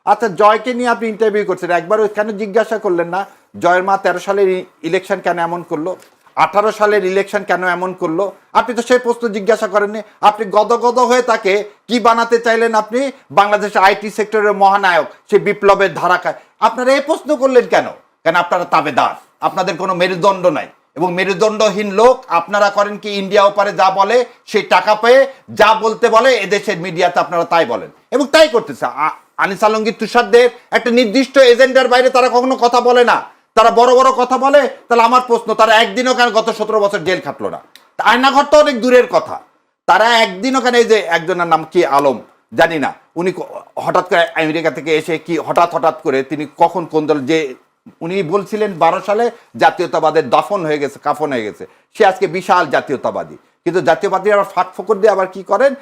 আচ্ছা, জয়কে নিয়ে আপনি ইন্টারভিউ করছেন, একবার কেন জিজ্ঞাসা করলেন না জয়ের মা 13 সালের ইলেকশন কেন এমন করলো, 18 সালের ইলেকশন কেন এমন করলো? আপনি তো সেই প্রশ্ন জিজ্ঞাসা করেননি। আপনি গদগদ হয়ে তাকে কি বানাতে চাইলেন? আপনি বাংলাদেশের আইটি সেক্টরের মহানায়ক, সে বিপ্লবের ধারাকায়। আপনারা এই প্রশ্ন করলেন কেন? কেন আপনারা তাবেদার, আপনাদের কোনো মেরুদণ্ড নাই। এবং মেরুদণ্ডহীন লোক আপনারা করেন কি, ইন্ডিয়া ওপারে যা বলে সেই টাকা পেয়ে যা বলতে বলে এদেশের মিডিয়াতে আপনারা তাই বলেন এবং তাই করতেছে। আনিস আলমগীর তুষারদের একটা নির্দিষ্ট এজেন্ডার বাইরে তারা কখনো কথা বলে না, তারা বড় বড় কথা বলে। তাহলে আমার প্রশ্ন, তারা একদিনও কেন গত 17 বছর জেল খাটলো না? আয়নাঘর তো অনেক দূরের কথা, তারা একদিনও কেন, এই যে একজনের নাম কি আলম জানি না, উনি হঠাৎ করে আমেরিকা থেকে এসে কি হঠাৎ করে তিনি কখন কোন দল, যে উনি বলছিলেন 12 সালে জাতীয়তাবাদের দফন হয়ে গেছে, কাফন হয়ে গেছে, সে আজকে বিশাল জাতীয়তাবাদী। কিন্তু জাতীয়বাদী আবার ফাঁক ফোকর দিয়ে আবার কি করেন,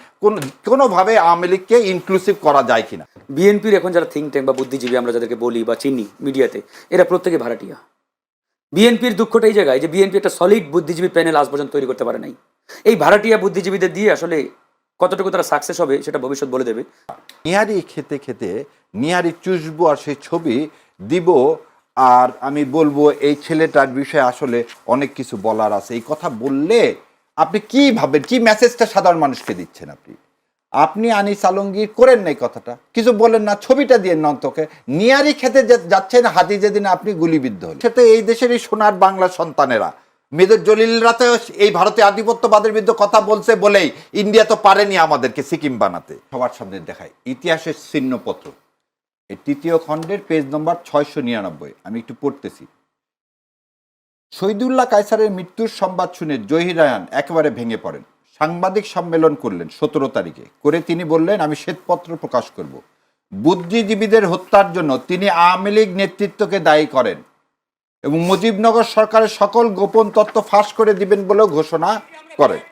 কোনোভাবে আওয়ামী লীগকে ইনক্লুসিভ করা যায় কিনা। বিএনপির এখন যারা থিঙ্ক ট্যাঙ্ক বা বুদ্ধিজীবী আমরা যাদেরকে বলি বা চিনি মিডিয়াতে, এরা প্রত্যেকে ভাড়াটিয়া। বিএনপির দুঃখটা এই জায়গায় যে বিএনপি একটা সলিড বুদ্ধিজীবী প্যানেল আজ পর্যন্ত তৈরি করতে পারে নাই। এই ভাড়াটিয়া বুদ্ধিজীবীদের দিয়ে আসলে কতটুকু তারা সাকসেস হবে সেটা ভবিষ্যৎ বলে দেবে। নিহারি খেতে খেতে নিহারি চুষবো আর সেই ছবি দিব। আর আমি বলবো এই ছেলেটার বিষয়ে আসলে অনেক কিছু বলার আছে। এই কথা বললে আপনি কি ভাবেন, কি মেসেজটা সাধারণ মানুষকে দিচ্ছেন? আপনি আনিস আলমগীর করেন না, এই কথাটা কিছু বলেন না, ছবিটা দিয়ে নন্তকে নিয়ারি খেতে যাচ্ছেন হাতি যেদিন আপনি গুলিবিদ্ধ হলেন। সেটা এই দেশের এই সোনার বাংলা সন্তানেরা, মেজর জলিলরাতে এই ভারতীয় আধিপত্যবাদের বিরুদ্ধে কথা বলছে বলেই ইন্ডিয়া তো পারেনি আমাদেরকে সিকিম বানাতে। সবার সামনে দেখায় ইতিহাসের চিহ্নপত্র, এই 3য় খণ্ডের পেজ নম্বর 699। আমি একটু পড়তেছি। শহীদুল্লাহ কায়সারের মৃত্যুর সংবাদ শুনে জহির রায়হান একেবারে ভেঙে পড়েন। সাংবাদিক সম্মেলন করলেন 17 তারিখে, করে তিনি বললেন, আমি শ্বেতপত্র প্রকাশ করব। বুদ্ধিজীবীদের হত্যার জন্য তিনি আওয়ামী লীগ নেতৃত্বকে দায়ী করেন এবং মুজিবনগর সরকারের সকল গোপন তথ্য ফাঁস করে দিবেন বলেও ঘোষণা করেন।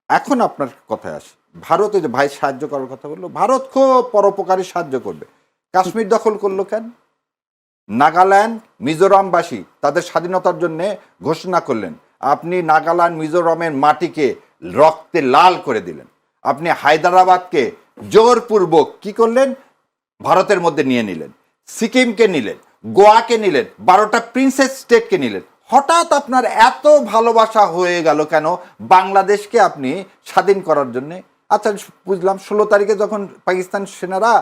এখন আপনার কথায় আসি, ভারত যে ভাই সাহায্য করার কথা বললো, ভারত খুব পরোপকারী সাহায্য করবে। কাশ্মীর দখল করলো কেন? নাগাল্যান্ড মিজোরামবাসী তাদের স্বাধীনতার জন্য ঘোষণা করলেন, আপনি নাগাল্যান্ড মিজোরামের মাটিকে রক্তে লাল করে দিলেন। আপনি হায়দ্রাবাদকে জোরপূর্বক কি করলেন, ভারতের মধ্যে নিয়ে নিলেন। সিকিমকে নিলেন, গোয়াকে নিলেন, 12টা প্রিন্সেস স্টেটকে নিলেন। হঠাৎ আপনার এত ভালোবাসা হয়ে গেল কেন বাংলাদেশকে আপনি স্বাধীন করার জন্যে? আচ্ছা বুঝলাম, 16 তারিখে যখন পাকিস্তান সেনারা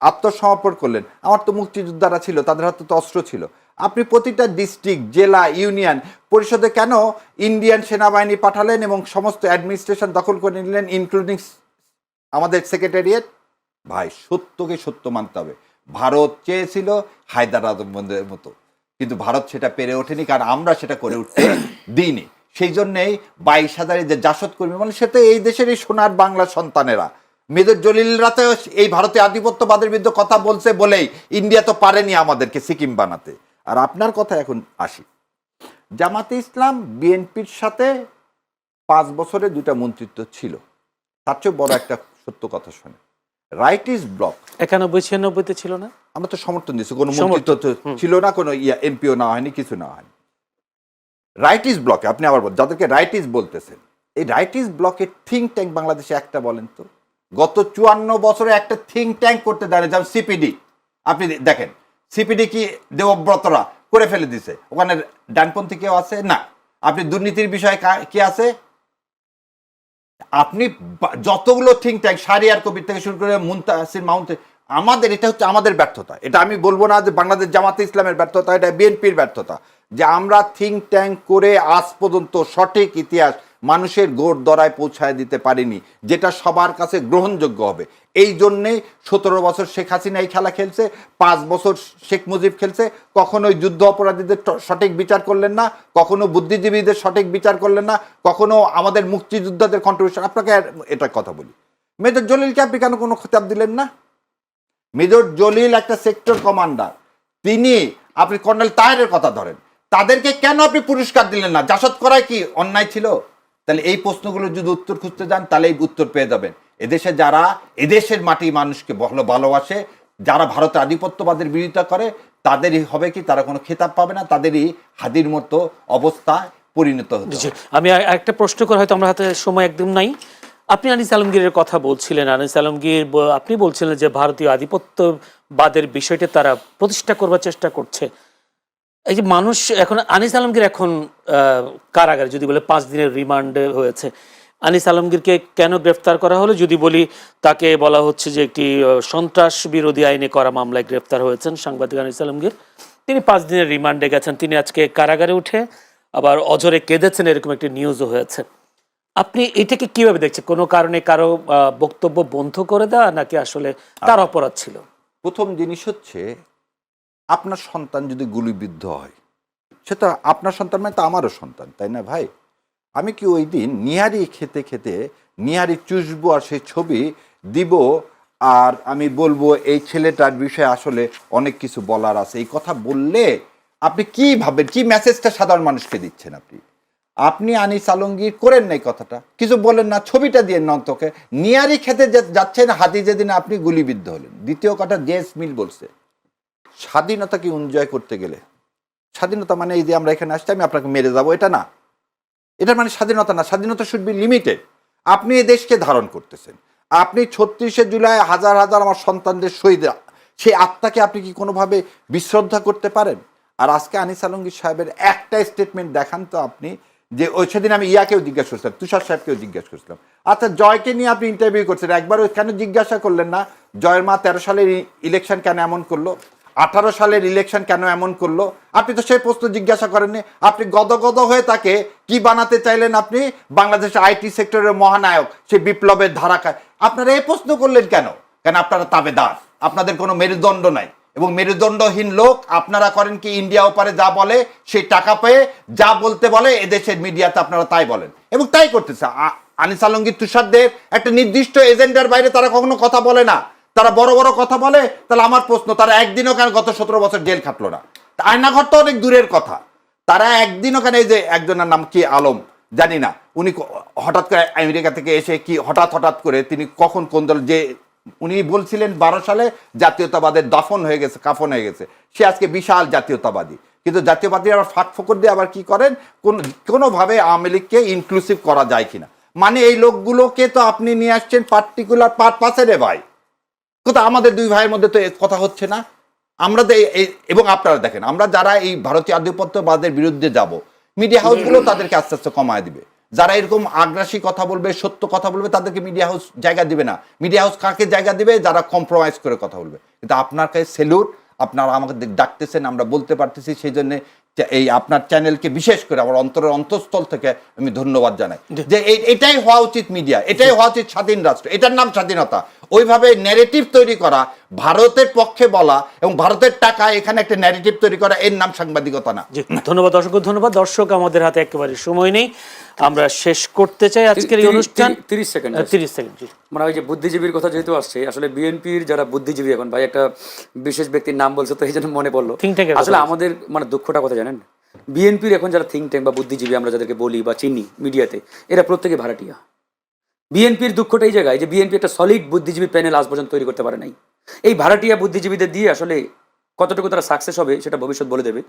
আত্মসমর্পণ করলেন, আমার তো মুক্তিযোদ্ধারা ছিল, তাদের হাতে তো অস্ত্র ছিল। আপনি প্রতিটা ডিস্ট্রিক্ট, জেলা, ইউনিয়ন পরিষদে কেন ইন্ডিয়ান সেনাবাহিনী পাঠালেন এবং সমস্ত অ্যাডমিনিস্ট্রেশন দখল করে নিলেন, ইনক্লুডিং আমাদের সেক্রেটারিয়েট? ভাই, সত্যকে সত্য মানতে হবে। ভারত চেয়েছিল হায়দ্রাবাদের মতো, কিন্তু ভারত সেটা পেরে ওঠেনি, কারণ আমরা সেটা করে উঠতে দিইনি। সেই জন্যেই 22,000 যে জাসদ কর্মী, মানে সেটা এই দেশের এই সোনার বাংলা সন্তানেরা। মেজর জলিলরাতে এই ভারতীয় আধিপত্যবাদের বিরুদ্ধে কথা বলছে বলেই ইন্ডিয়া তো পারেনি আমাদেরকে সিকিম বানাতে। আর আপনার কথা এখন আসি, জামাতে ইসলাম বিএনপির সাথে 5 বছরে 2টা মন্ত্রিত্ব ছিল। তার চেয়ে বড় একটা সত্য কথা শোনে, রাইট ইজ ব্লক 91-96-তে ছিল না, আমরা তো সমর্থন দিচ্ছি, কোনো মন্ত্রিত্ব ছিল না, কোনো এমপিও না হয়নি, কিছু না হয়নি। রাইট ইজ ব্লকে আপনি আবার যাদেরকে রাইট ইজ বলতেছেন, এই রাইট ইজ ব্লকের থিঙ্ক ট্যাঙ্ক বাংলাদেশে একটা বলেন তো? গত 54 বছরে একটা থিঙ্ক ট্যাঙ্ক করতে দেয়, যেমন সিপিডি। আপনি দেখেন সিপিডি কি দেবব্রতরা করে ফেলে দিছে, ওখানে ডানপন্থী কেউ আছে না। আপনি দুর্নীতির বিষয়ে কি আছে? আপনি যতগুলো থিঙ্ক ট্যাঙ্ক, শাহরিয়ার কবির থেকে শুরু করে মুনতাসির মাউন্ট, আমাদের এটা হচ্ছে আমাদের ব্যর্থতা। এটা আমি বলবো না যে বাংলাদেশ জামাতে ইসলামের ব্যর্থতা, এটা বিএনপির ব্যর্থতা, যে আমরা থিঙ্ক ট্যাঙ্ক করে আজ পর্যন্ত সঠিক ইতিহাস মানুষের গোড় দরায় পৌঁছায় দিতে পারিনি, যেটা সবার কাছে গ্রহণযোগ্য হবে। এই জন্যেই 17 বছর শেখ হাসিনা এই খেলা খেলছে, 5 বছর শেখ মুজিব খেলছে। কখনোই যুদ্ধ অপরাধীদের সঠিক বিচার করলেন না, কখনো বুদ্ধিজীবীদের সঠিক বিচার করলেন না, কখনো আমাদের মুক্তিযোদ্ধাদের কন্ট্রিবিউশন। আপনাকে এটা কথা বলি, মেজর জলিলকে আপনি কেন কোনো খেতাব দিলেন না? মেজর জলিল একটা সেক্টর কমান্ডার, তিনি, আপনি কর্নেল তাহেরের কথা ধরেন, তাদেরকে কেন আপনি পুরস্কার দিলেন না? জাসদ করায় কি অন্যায় ছিল? তাহলে এই প্রশ্নগুলো যদি উত্তর খুঁজতে যান, তাহলে এই উত্তর পেয়ে যাবেন। এদেশে যারা এদেশের মাটি মানুষকে ভালোবাসে, যারা ভারতের আধিপত্যবাদের বিরোধিতা করে, তাদেরই হবে কি, তারা কোনো খেতাব পাবে না, তাদেরই হাদির মতো অবস্থায় পরিণত হচ্ছে। আমি একটা প্রশ্ন করে, হয়তো আমরা হাতে সময় একদম নাই। আপনি আনিস আলমগীরের কথা বলছিলেন। আনিস আলমগীর আপনি বলছিলেন যে ভারতীয় আধিপত্যবাদের বিষয়টা তারা প্রতিষ্ঠা করবার চেষ্টা করছে। এই যে মানুষ এখন আনিস আলমগীর এখন কারাগারে, যদি বলে 5 দিনের রিমান্ডে হয়েছে। আনিস আলমগীরকে কেন গ্রেফতার করা হলো? যদি বলি তাকে বলা হচ্ছে যে একটি সন্ত্রাস বিরোধী আইনে করা মামলায় গ্রেফতার হয়েছেন সাংবাদিক আনিস আলমগীর। তিনি 5 দিনের রিমান্ডে গেছেন। তিনি আজকে কারাগারে উঠে আবার অঝরে কেঁদেছেন, এরকম একটি নিউজও হয়েছে। আপনি এটাকে কিভাবে দেখছেন? কোনো কারণে কারো বক্তব্য বন্ধ করে দেওয়া, নাকি আসলে তার অপরাধ ছিল? প্রথম জিনিস হচ্ছে, আপনার সন্তান যদি গুলিবিদ্ধ হয়, সেটা আপনার সন্তান মানে তো আমারও সন্তান, তাই না ভাই? আমি কি ওই দিন নিহারি খেতে খেতে নিহারি চুষবো আর সেই ছবি দিব, আর আমি বলবো এই ছেলেটার বিষয়ে আসলে অনেক কিছু বলার আছে, এই কথা বললে আপনি কি ভাবেন, কি মেসেজটা সাধারণ মানুষকে দিচ্ছেন? আপনি আনিস আলমগীর করেন না এই কথাটা, কিছু বলেন না, ছবিটা দিয়ে নন্তকে নিয়ারি খেতে যাচ্ছেন, হাতি যেদিন আপনি গুলিবিদ্ধ হলেন। দ্বিতীয় কথা, জেস মিল বলছে স্বাধীনতাকে এনজয় করতে গেলে, স্বাধীনতা মানে এই যে আমরা এখানে আসছি আমি আপনাকে মেরে যাবো, এটা না। এটা মানে স্বাধীনতা না, স্বাধীনতা শুড বি লিমিটেড। আপনি এই দেশকে ধারণ করতেছেন, আপনি 36শে জুলাই হাজার হাজার আমার সন্তানদের শহীদ, সেই আত্মাকে আপনি কি কোনোভাবে বিশ্রদ্ধা করতে পারেন? আর আজকে আনিস আলমগীর সাহেবের একটা স্টেটমেন্ট দেখান তো আপনি, যে ওই সেদিন আমি ইয়াকেও জিজ্ঞাসা করছিলাম, তুষার সাহেবকেও জিজ্ঞাসা করছিলাম, আচ্ছা জয়কে নিয়ে আপনি ইন্টারভিউ করছেন, একবার ওই কেন জিজ্ঞাসা করলেন না জয়ের মা 13 সালের ইলেকশন কেন এমন করলো, 18 সালের ইলেকশন কেন এমন করলো? আপনি তো সেই প্রশ্ন জিজ্ঞাসা করেননি। আপনি গদগদ হয়ে তাকে কি বানাতে চাইলেন? আপনি বাংলাদেশের আইটি সেক্টরের মহানায়ক, সেই বিপ্লবের ধারাকায় আপনারা এই প্রশ্ন করলেন কেন? কেন আপনারা তাবেদার, আপনাদের কোনো মেরুদণ্ড নাই, এবং মেরুদণ্ডহীন লোক আপনারা করেন কি, ইন্ডিয়া ওপারে যা বলে সেই টাকা পেয়ে যা বলতে বলে এদেশের মিডিয়াতে আপনারা তাই বলেন, এবং তাই করতেছে। আনিস আলমগীর তুষারদের একটা নির্দিষ্ট এজেন্ডার বাইরে তারা কখনো কথা বলে না, তারা বড় বড় কথা বলে। তাহলে আমার প্রশ্ন, তারা একদিনও কেন গত 17 বছর জেল খাটলো না? আয়নাঘর তো অনেক দূরের কথা, তারা একদিনও কেন, এই যে একজনের নাম কি আলম জানি না, উনি হঠাৎ করে আমেরিকা থেকে এসে কি হঠাৎ করে তিনি কখন কোন দল, যে উনি বলছিলেন 12 সালে জাতীয়তাবাদের দফন হয়ে গেছে, কাফন হয়ে গেছে, সে আজকে বিশাল জাতীয়তাবাদী। কিন্তু জাতীয়বাদী আবার ফাঁক ফোকর দিয়ে আবার কি করেন, কোনোভাবে আওয়ামী লীগকে ইনক্লুসিভ করা যায় কিনা। মানে এই লোকগুলোকে তো আপনি নিয়ে আসছেন পার্টিকুলার পারপাসে রে ভাই। কোথাও আমাদের দুই ভাইয়ের মধ্যে তো কথা হচ্ছে না। আমরা তো এবং আপনারা দেখেন, আমরা যারা এই ভারতীয় আধিপত্যবাদের বিরুদ্ধে যাব, মিডিয়া হাউসগুলো তাদেরকে আস্তে আস্তে কমায় দিবে। যারা এরকম আগ্রাসী কথা বলবে, সত্য কথা বলবে, তাদেরকে মিডিয়া হাউস জায়গা দিবে না। মিডিয়া হাউস কাকে জায়গা দিবে? যারা কম্প্রোমাইজ করে কথা বলবে। কিন্তু আপনার কাছে সেলুট, আপনারা আমাকে ডাকতেছেন, আমরা বলতে পারতেছি, সেই জন্য এই আপনার চ্যানেলকে বিশেষ করে আমার অন্তরের অন্তঃস্থল থেকে আমি ধন্যবাদ জানাই, যে এটাই হওয়া উচিত মিডিয়া, এটাই হওয়া উচিত স্বাধীন রাষ্ট্র, এটার নাম স্বাধীনতা। ওইভাবে ন্যারেটিভ তৈরি করা, ভারতের পক্ষে বলা এবং ভারতের টাকা এখানে একটা ন্যারেটিভ তৈরি করা, এর নাম সাংবাদিকতা না। ধন্যবাদ দর্শক, ধন্যবাদ দর্শক। আমাদের হাতে একেবারে সময় নেই, আমরা শেষ করতে চাই আজকের এই অনুষ্ঠান। 30 সেকেন্ড। 30 সেকেন্ড। মানে ওই যে বুদ্ধিজীবীর কথা যেহেতু আসছে, আসলে বিএনপির যারা বুদ্ধিজীবী, এখন ভাই একটা বিশেষ ব্যক্তির নাম বলছে তো এই জন্য মনে পড়লো। আসলে আমাদের মানে দুঃখটা কথা জানেন, বিএনপির এখন যারা থিঙ্ক ট্যাঙ্ক বা বুদ্ধিজীবী আমরা যাদেরকে বলি বা চিনি মিডিয়াতে, এরা প্রত্যেকে ভাড়াটিয়া। বিএনপির দুঃখটা এই জায়গায় যে বিএনপি একটা সলিড বুদ্ধিজীবী প্যানেল আজ পর্যন্ত তৈরি করতে পারে নাই। এই ভাড়াটিয়া বুদ্ধিজীবীদের দিয়ে আসলে কতটুকু তারা সাকসেস হবে সেটা ভবিষ্যৎ বলে দেবে।